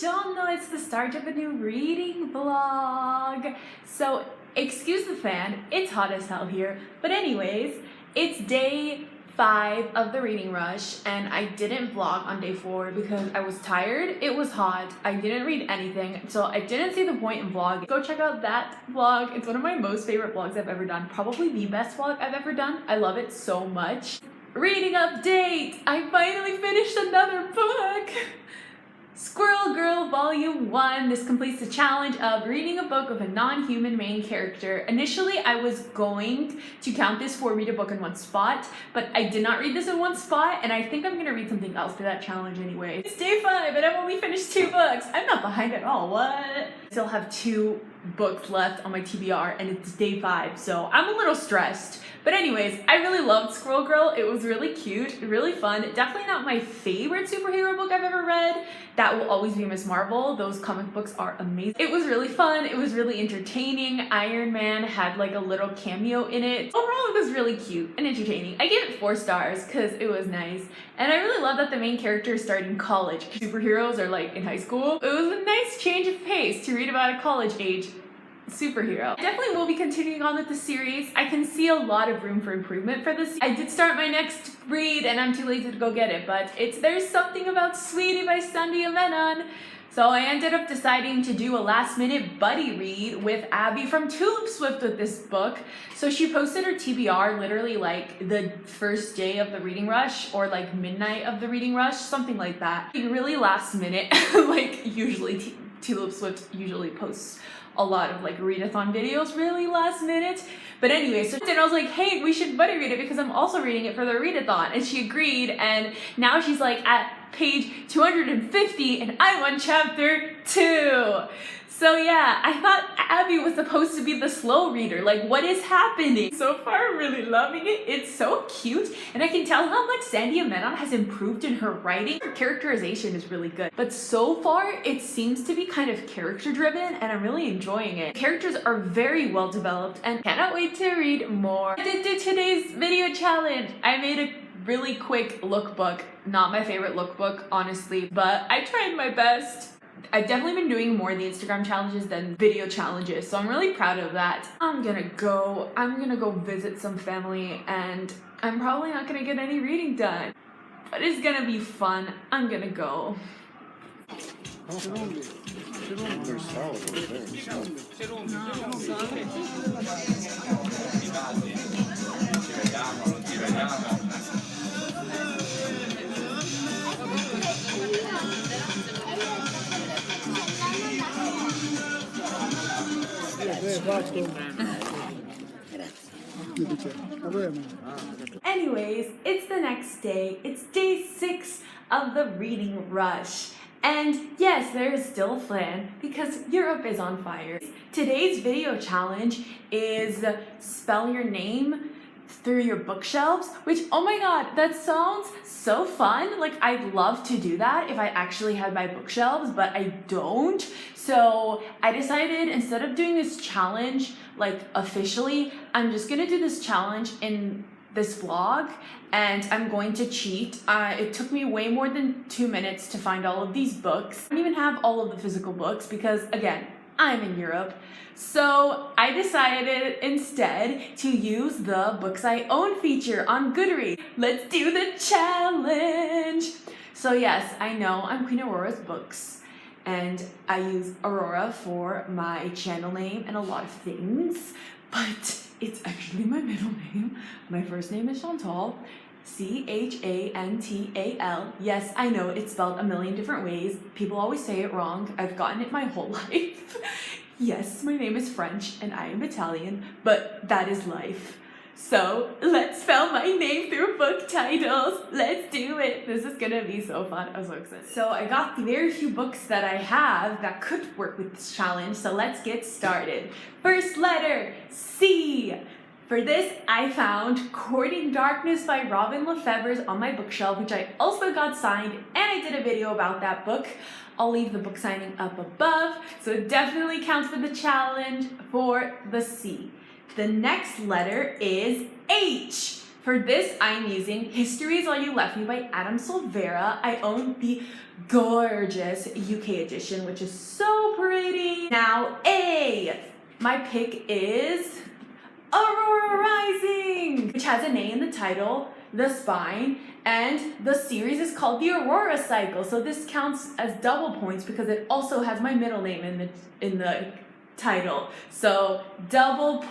y'all know it's the start of a new reading vlog. So excuse the fan, it's hot as hell here. But anyways, it's day 5 of the reading rush and I didn't vlog on day 4 because I was tired, it was hot, I didn't read anything, so I didn't see the point in vlogging. Go check out that vlog. It's one of my most favorite vlogs I've ever done. Probably the best vlog I've ever done. I love it so much. Reading update! I finally finished another book! Squirrel Girl Volume 1. This completes the challenge of reading a book with a non-human main character. Initially, I was going to count this for read a book in one spot, but I did not read this in one spot, and I think I'm gonna read something else for that challenge anyway. It's day 5, and I've only finished 2 books. I'm not behind at all, what? I still have 2 books left on my TBR, and it's day 5, so I'm a little stressed. But anyways, I really loved Squirrel Girl. It was really cute, really fun. Definitely not my favorite superhero book I've ever read. That will always be Miss Marvel. Those comic books are amazing. It was really fun. It was really entertaining. Iron Man had like a little cameo in it. Overall, it was really cute and entertaining. I gave it 4 stars because it was nice. And I really love that the main character is starting college. Superheroes are like in high school. It was a nice change of pace to read about a college age superhero. I definitely will be continuing on with the series. I can see a lot of room for improvement for this. I did start my next read and I'm too lazy to go get it, but it's There's Something About Sweetie by Sandy Amenon. So I ended up deciding to do a last minute buddy read with Abby from Tulip Swift with this book. So she posted her TBR literally like the first day of the reading rush or like midnight of the reading rush, something like that. Really last minute, like usually Tulip Swift usually posts a lot of like readathon videos really last minute. But anyway, so then I was like, hey, we should buddy read it because I'm also reading it for the readathon. And she agreed, and now she's like at page 250 and I'm on chapter 2. So yeah, I thought Abby was supposed to be the slow reader. Like, what is happening? So far, I'm really loving it. It's so cute, and I can tell how much Sandy Amenon has improved in her writing. Her characterization is really good, but so far, it seems to be kind of character-driven, and I'm really enjoying it. Characters are very well developed, and cannot wait to read more. I did do today's video challenge. I made a really quick lookbook. Not my favorite lookbook, honestly, but I tried my best. I've definitely been doing more of the Instagram challenges than video challenges, so I'm really proud of that. I'm gonna go visit some family, and I'm probably not gonna get any reading done, but it's gonna be fun. I'm gonna go. Anyways, it's the next day. It's day 6 of the reading rush. And yes, there is still a plan because Europe is on fire. Today's video challenge is spell your name through your bookshelves, which, oh my god, that sounds so fun. Like, I'd love to do that if I actually had my bookshelves, but I don't. So I decided, instead of doing this challenge like officially, I'm just gonna do this challenge in this vlog, and I'm going to cheat. It took me way more than 2 minutes to find all of these books. I don't even have all of the physical books because, again, I'm in Europe. So I decided instead to use the Books I Own feature on Goodreads. Let's do the challenge! So yes, I know I'm Queen Aurora's books, and I use Aurora for my channel name and a lot of things, but it's actually my middle name. My first name is Chantal, Chantal. Yes, I know it's spelled a million different ways. People always say it wrong. I've gotten it my whole life. Yes, my name is French and I am Italian, but that is life. So let's spell my name through book titles. Let's do it. This is gonna be so fun. I'm so excited. So I got the very few books that I have that could work with this challenge. So let's get started. First letter, C. For this, I found Courting Darkness by Robin Lefebvre's on my bookshelf, which I also got signed, and I did a video about that book. I'll leave the book signing up above, so it definitely counts for the challenge for the C. The next letter is H. For this, I'm using History Is All You Left Me by Adam Silvera. I own the gorgeous UK edition, which is so pretty. Now, A, my pick is Aurora Rising, which has an A in the title, the spine, and the series is called the Aurora Cycle. So this counts as double points because it also has my middle name in the title. So double points.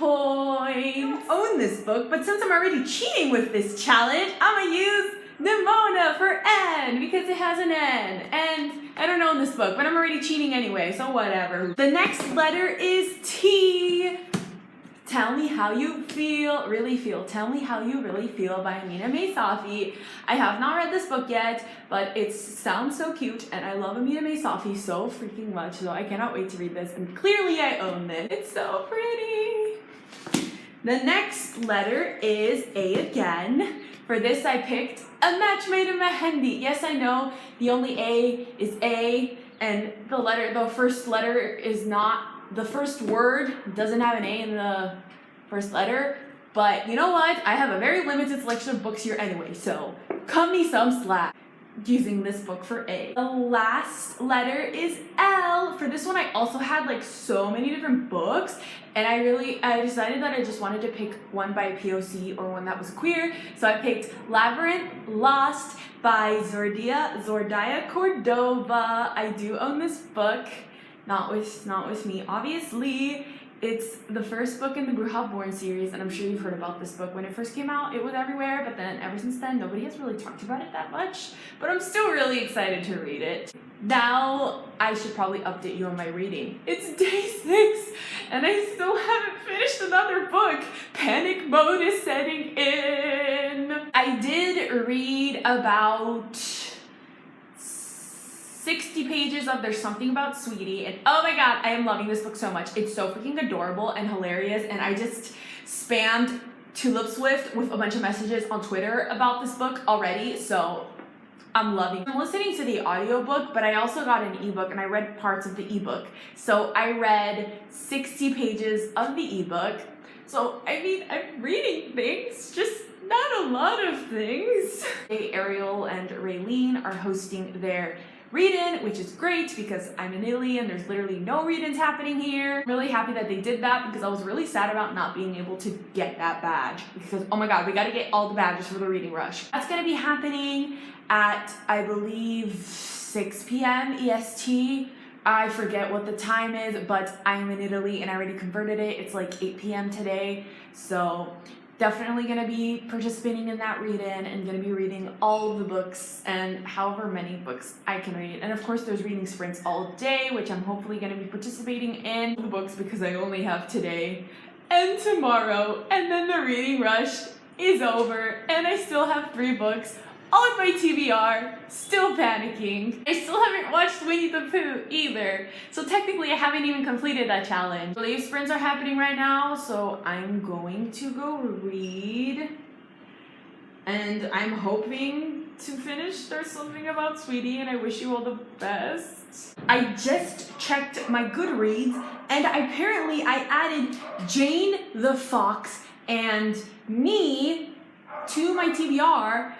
I own this book, but since I'm already cheating with this challenge, I'm gonna use Nimona for N because it has an N. And I don't own this book, but I'm already cheating anyway, so whatever. The next letter is T. Tell Me How You Really Feel. Tell Me How You Really Feel by Amina May Safi. I have not read this book yet, but it sounds so cute, and I love Amina May Safi so freaking much, so I cannot wait to read this, and clearly I own this. It's so pretty. The next letter is A again. For this, I picked A Match Made in Mehendi. Yes, I know the only A is A, and the first letter is not. The first word doesn't have an A in the first letter, but you know what? I have a very limited selection of books here anyway, so cut me some slack using this book for A. The last letter is L. For this one, I also had like so many different books, and I decided that I just wanted to pick one by POC or one that was queer, so I picked Labyrinth Lost by Zordaya Cordova. I do own this book. Not with me, obviously. It's the first book in the Bruja Born series, and I'm sure you've heard about this book. When it first came out, it was everywhere, but then ever since then, nobody has really talked about it that much. But I'm still really excited to read it. Now, I should probably update you on my reading. It's day 6, and I still haven't finished another book. Panic mode is setting in. I did read about 60 pages of There's Something About Sweetie, and oh my god, I am loving this book so much. It's so freaking adorable and hilarious, and I just spammed Tulip Swift with a bunch of messages on Twitter about this book already, so I'm loving it. I'm listening to the audiobook, but I also got an ebook, and I read parts of the ebook. So I read 60 pages of the ebook. So, I mean, I'm reading things, just not a lot of things. Ariel and Raylene are hosting their read-in, which is great because I'm in Italy and there's literally no read-ins happening here. I'm really happy that they did that because I was really sad about not being able to get that badge because, oh my god, we gotta get all the badges for the reading rush. That's gonna be happening at, I believe, 6 p.m. EST. I forget what the time is, but I'm in Italy and I already converted it. It's like 8 p.m. today, so definitely gonna be participating in that read-in and gonna be reading all of the books and however many books I can read. And of course there's reading sprints all day, which I'm hopefully gonna be participating in the books because I only have today and tomorrow, and then the reading rush is over and I still have 3 books on my TBR, still panicking. I still haven't watched Winnie the Pooh either, so technically I haven't even completed that challenge. Leave sprints are happening right now, so I'm going to go read, and I'm hoping to finish There's Something About Sweetie, and I wish you all the best. I just checked my Goodreads, and apparently I added Jane the Fox and Me to my TBR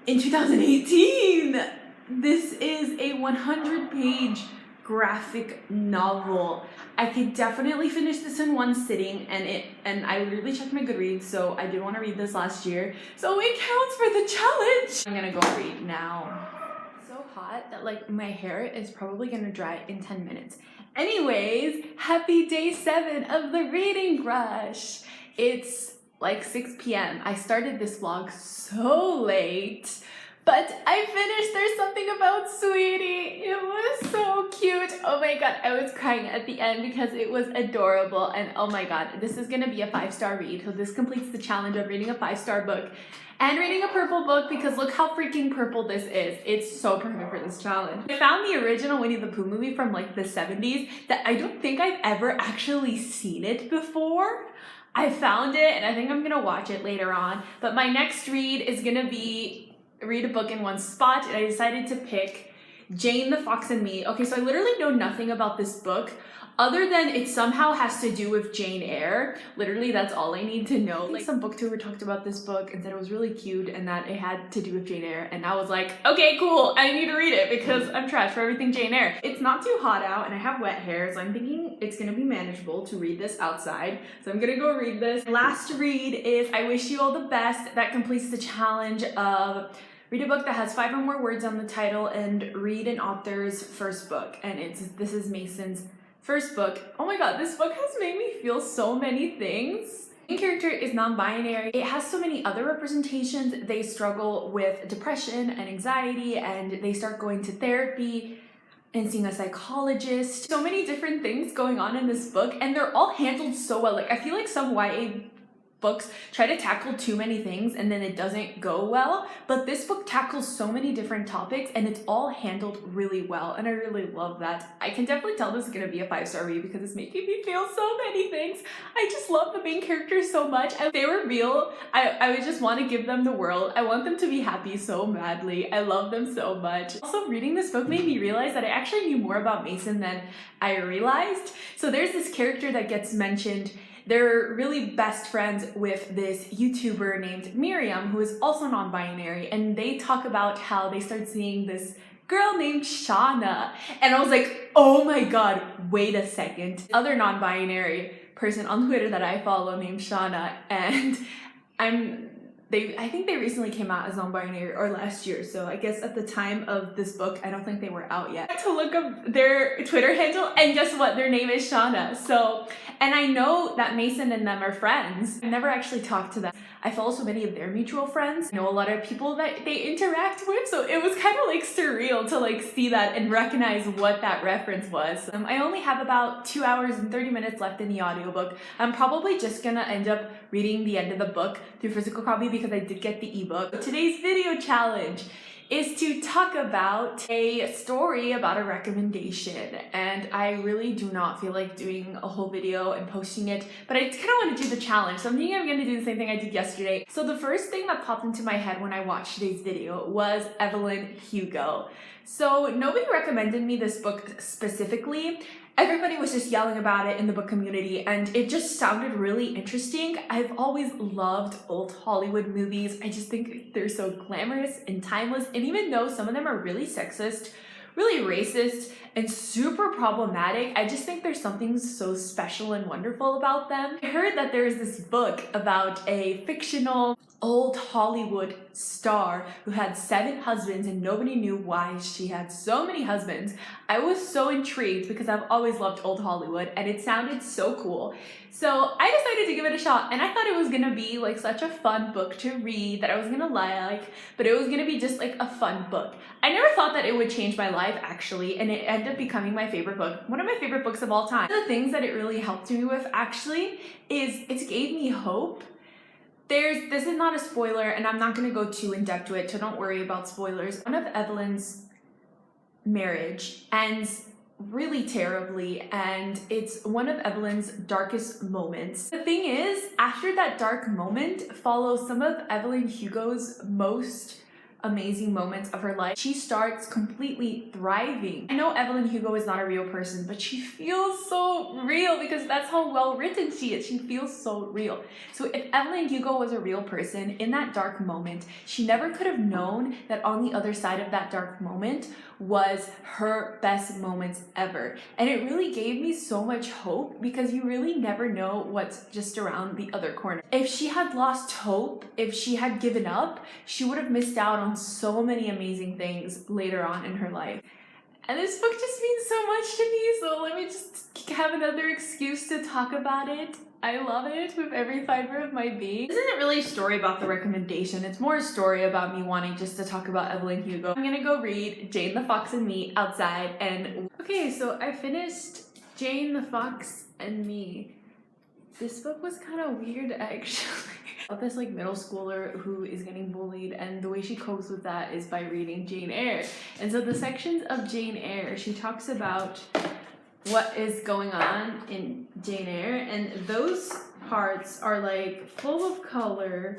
in 2018. This is a 100-page graphic novel. I could definitely finish this in one sitting, and I really checked my Goodreads, so I did want to read this last year, so it counts for the challenge. I'm gonna go read now. It's so hot that like my hair is probably gonna dry in 10 minutes. Anyways, happy day 7 of the reading rush. It's like 6 p.m. I started this vlog so late, but I finished There's Something About Sweetie. It was so cute. Oh my god, I was crying at the end because it was adorable, and oh my god, this is gonna be a 5-star read. So this completes the challenge of reading a 5-star book and reading a purple book because look how freaking purple this is. It's so perfect for this challenge. I found the original Winnie the Pooh movie from like the 70s that I don't think I've ever actually seen it before. I found it and I think I'm gonna watch it later on, but my next read is gonna be read a book in one spot, and I decided to pick Jane the Fox and Me. Okay, so I literally know nothing about this book other than it somehow has to do with Jane Eyre. Literally, that's all I need to know. Like, some booktuber talked about this book and said it was really cute and that it had to do with Jane Eyre, and I was like, okay, cool, I need to read it because I'm trash for everything Jane Eyre. It's not too hot out and I have wet hair, so I'm thinking it's gonna be manageable to read this outside. So I'm gonna go read this. Last read is I Wish You All the Best. That completes the challenge of read a book that has 5 or more words on the title and read an author's first book. And this is Mason's first book. Oh my god, this book has made me feel so many things. The main character is non-binary. It has so many other representations. They struggle with depression and anxiety, and they start going to therapy and seeing a psychologist. So many different things going on in this book, and they're all handled so well. Like, I feel like some YA books try to tackle too many things and then it doesn't go well, but this book tackles so many different topics and it's all handled really well, and I really love that. I can definitely tell this is gonna be a 5-star read because it's making me feel so many things. I just love the main characters so much. If they were real, I would just want to give them the world. I want them to be happy so madly. I love them so much. Also, reading this book made me realize that I actually knew more about Mason than I realized. So there's this character that gets mentioned. They're really best friends with this YouTuber named Miriam, who is also non-binary, and they talk about how they started seeing this girl named Shauna, and I was like, oh my god, wait a second. Other non-binary person on Twitter that I follow named Shauna, and I think they recently came out as non-binary or last year, so I guess at the time of this book, I don't think they were out yet. I had to look up their Twitter handle, and guess what? Their name is Shauna. So, and I know that Mason and them are friends. I never actually talked to them. I follow so many of their mutual friends. I know a lot of people that they interact with, so it was kind of like surreal to like see that and recognize what that reference was. I only have about 2 hours and 30 minutes left in the audiobook. I'm probably just gonna end up reading the end of the book through physical copy because I did get the ebook. Today's video challenge is to talk about a story about a recommendation, and I really do not feel like doing a whole video and posting it, but I kind of want to do the challenge, so I'm thinking I'm going to do the same thing I did yesterday. So the first thing that popped into my head when I watched today's video was Evelyn Hugo. So nobody recommended me this book specifically. Everybody was just yelling about it in the book community, and it just sounded really interesting. I've always loved old Hollywood movies. I just think they're so glamorous and timeless, and even though some of them are really sexist, really racist, and super problematic, I just think there's something so special and wonderful about them. I heard that there is this book about a fictional old Hollywood star who had 7 husbands and nobody knew why she had so many husbands. I was so intrigued because I've always loved old Hollywood and it sounded so cool. So I decided to give it a shot, and I thought it was gonna be like such a fun book to read that I was gonna like, but it was gonna be just like a fun book. I never thought that it would change my life actually, and it ended up becoming my favorite book. One of my favorite books of all time. One of the things that it really helped me with actually is it gave me hope. This is not a spoiler, and I'm not going to go too in depth to it, so don't worry about spoilers. One of Evelyn's marriage ends really terribly, and it's one of Evelyn's darkest moments. The thing is, after that dark moment follows some of Evelyn Hugo's most amazing moments of her life. She starts completely thriving. I know Evelyn Hugo is not a real person, but she feels so real because that's how well written she is. She feels so real. So if Evelyn Hugo was a real person in that dark moment, she never could have known that on the other side of that dark moment was her best moments ever. And it really gave me so much hope because you really never know what's just around the other corner. If she had lost hope, if she had given up, she would have missed out on so many amazing things later on in her life. And this book just means so much to me, so let me just have another excuse to talk about it. I love it with every fiber of my being. This isn't really a story about the recommendation, it's more a story about me wanting just to talk about Evelyn Hugo. I'm gonna go read Jane the Fox and Me outside, and okay, so I finished Jane the Fox and Me. This book was kind of weird actually. About this like middle schooler who is getting bullied, and the way she copes with that is by reading Jane Eyre. And so the sections of Jane Eyre, she talks about what is going on in Jane Eyre, and those parts are like full of color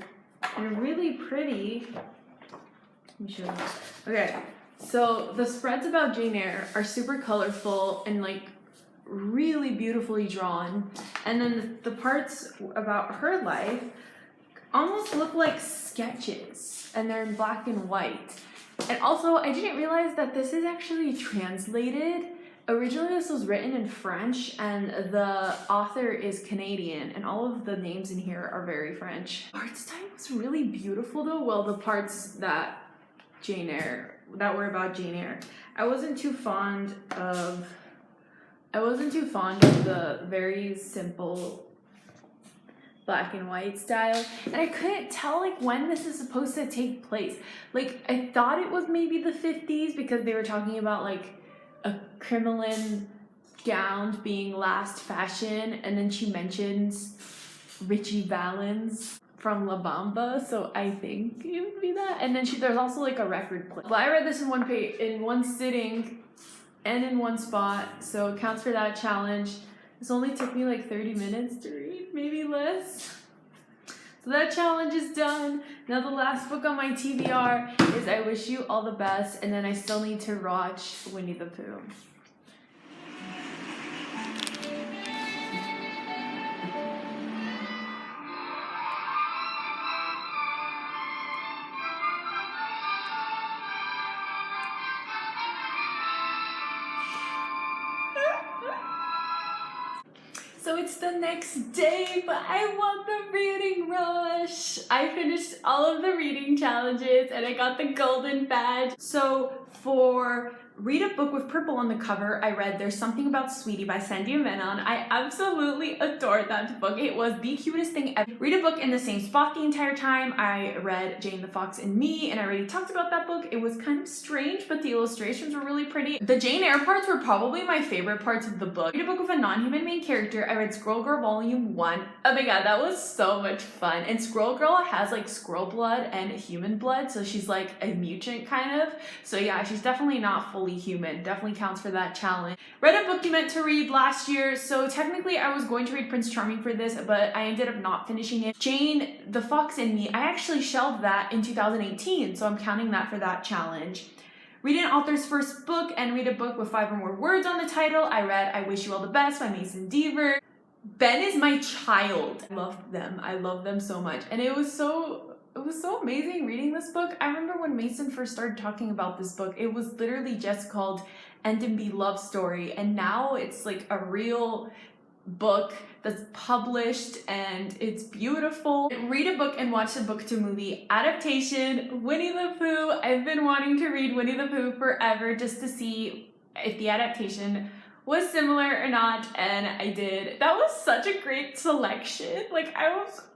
and really pretty. Let me show you. Okay, So the spreads about Jane Eyre are super colorful and like really beautifully drawn, and then the parts about her life almost look like sketches, and they're in black and white. And also, I didn't realize that this is actually translated. Originally, this was written in French, and the author is Canadian, and all of the names in here are very French. Art style was really beautiful though. Well, the parts that were about Jane Eyre. I wasn't too fond of the very simple black and white style, and I couldn't tell like when this is supposed to take place. Like, I thought it was maybe the 50s because they were talking about like a crinoline gown being last fashion, and then she mentions Richie Valens from La Bamba, so I think it would be that. And then there's also like a record player. Well, I read this in one sitting and in one spot, so it counts for that challenge. This only took me like 30 minutes to read, maybe less. So that challenge is done. Now the last book on my TBR is I Wish You All the Best, and then I still need to watch Winnie the Pooh. So it's the next day, but I want the reading rush. I finished all of the reading challenges and I got the golden badge. So for Read a Book with Purple on the cover, I read There's Something About Sweetie by Sandy Menon. I absolutely adored that book. It was the cutest thing ever. Read a book in the same spot the entire time. I read Jane the Fox and Me, and I already talked about that book. It was kind of strange, but the illustrations were really pretty. The Jane Eyre parts were probably my favorite parts of the book. Read a book with a non-human main character. I read Squirrel Girl Volume 1. Oh my god, that was so much fun. And Squirrel Girl has like squirrel blood and human blood, so she's like a mutant kind of. So yeah, she's definitely not fully human. Definitely counts for that challenge. Read a book you meant to read last year, so technically I was going to read Prince Charming for this, but I ended up not finishing it. Jane the Fox and Me, I actually shelved that in 2018, so I'm counting that for that challenge. Read an author's first book and read a book with 5 or more words on the title. I read I Wish You All the Best by Mason Deaver. Ben is my child. I love them. I love them so much. And it was so amazing reading this book. I remember when Mason first started talking about this book, it was literally just called End and Be Love Story. And now it's like a real book that's published and it's beautiful. Read a book and watch the book to movie adaptation, Winnie the Pooh. I've been wanting to read Winnie the Pooh forever just to see if the adaptation was similar or not, and I did. That was such a great selection. Like, I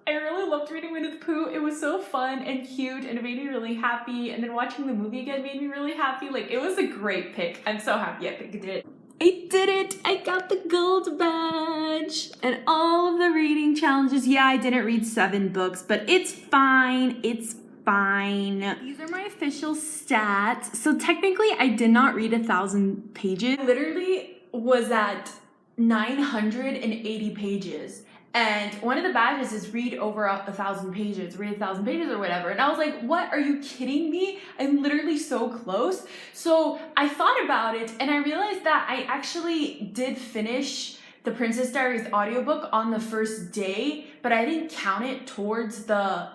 really loved reading Winnie the Pooh. It was so fun and cute, and it made me really happy. And then watching the movie again made me really happy. Like, it was a great pick. I'm so happy I picked it. I did it! I got the gold badge! And all of the reading challenges. Yeah, I didn't read 7 books, but it's fine. It's fine. These are my official stats. So technically, I did not read 1,000 pages. I literally was at 980 pages. And one of the badges is read over 1,000 pages, read 1,000 pages or whatever. And I was like, what? Are you kidding me? I'm literally so close. So I thought about it and I realized that I actually did finish the Princess Diaries audiobook on the first day, but I didn't count it towards the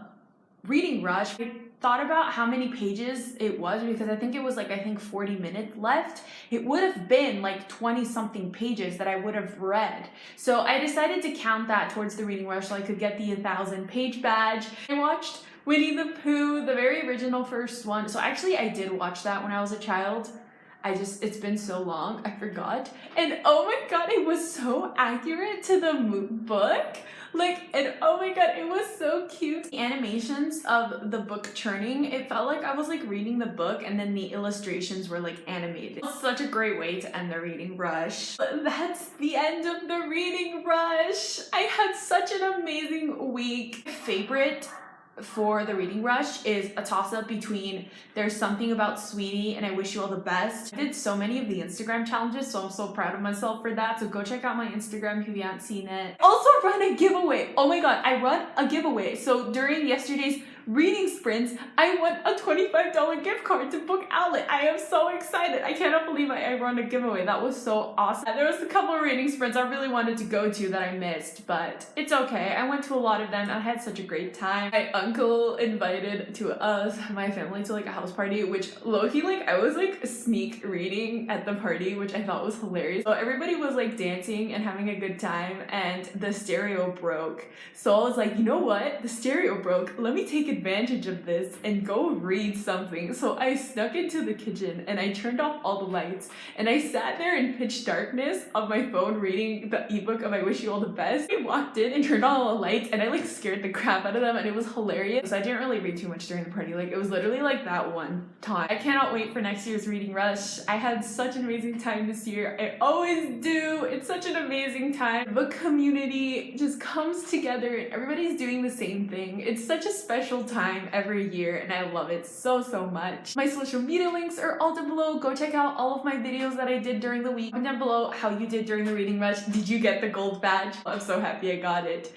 reading rush. I thought about how many pages it was because I think it was like, 40 minutes left. It would have been like 20 something pages that I would have read. So I decided to count that towards the reading rush so I could get the 1,000 page badge. I watched Winnie the Pooh, the very original first one. So actually I did watch that when I was a child. It's been so long, I forgot. And oh my god, it was so accurate to the book. And oh my god, it was so cute. The animations of the book turning, it felt like I was like reading the book and then the illustrations were like animated. It was such a great way to end the reading rush. But that's the end of the reading rush. I had such an amazing week. Favorite for the reading rush is a toss-up between There's Something About Sweetie and I Wish You All the Best. I did so many of the Instagram challenges, so I'm so proud of myself for that. So go check out my Instagram if you haven't seen it. Also run a giveaway. Oh my god, I run a giveaway. So during yesterday's reading sprints, I won a $25 gift card to Book Outlet. I am so excited. I cannot believe I won a giveaway. That was so awesome. There was a couple of reading sprints I really wanted to go to that I missed, but it's okay. I went to a lot of them. I had such a great time. My uncle invited my family to like a house party, which low-key, like, I was like sneak reading at the party, which I thought was hilarious. So everybody was like dancing and having a good time, and the stereo broke. So I was like, you know what? The stereo broke. Let me take advantage of this and go read something. So I snuck into the kitchen and I turned off all the lights and I sat there in pitch darkness on my phone reading the ebook of I Wish You All the Best. I walked in and turned on all the lights and I like scared the crap out of them, and it was hilarious. So I didn't really read too much during the party. Like, it was literally like that one time. I cannot wait for next year's reading rush. I had such an amazing time this year. I always do. It's such an amazing time. The community just comes together and everybody's doing the same thing. It's such a special time every year and I love it so much. My social media links are all down below. Go check out all of my videos that I did during the week. Comment down below how you did during the reading rush. Did you get the gold badge? I'm so happy I got it.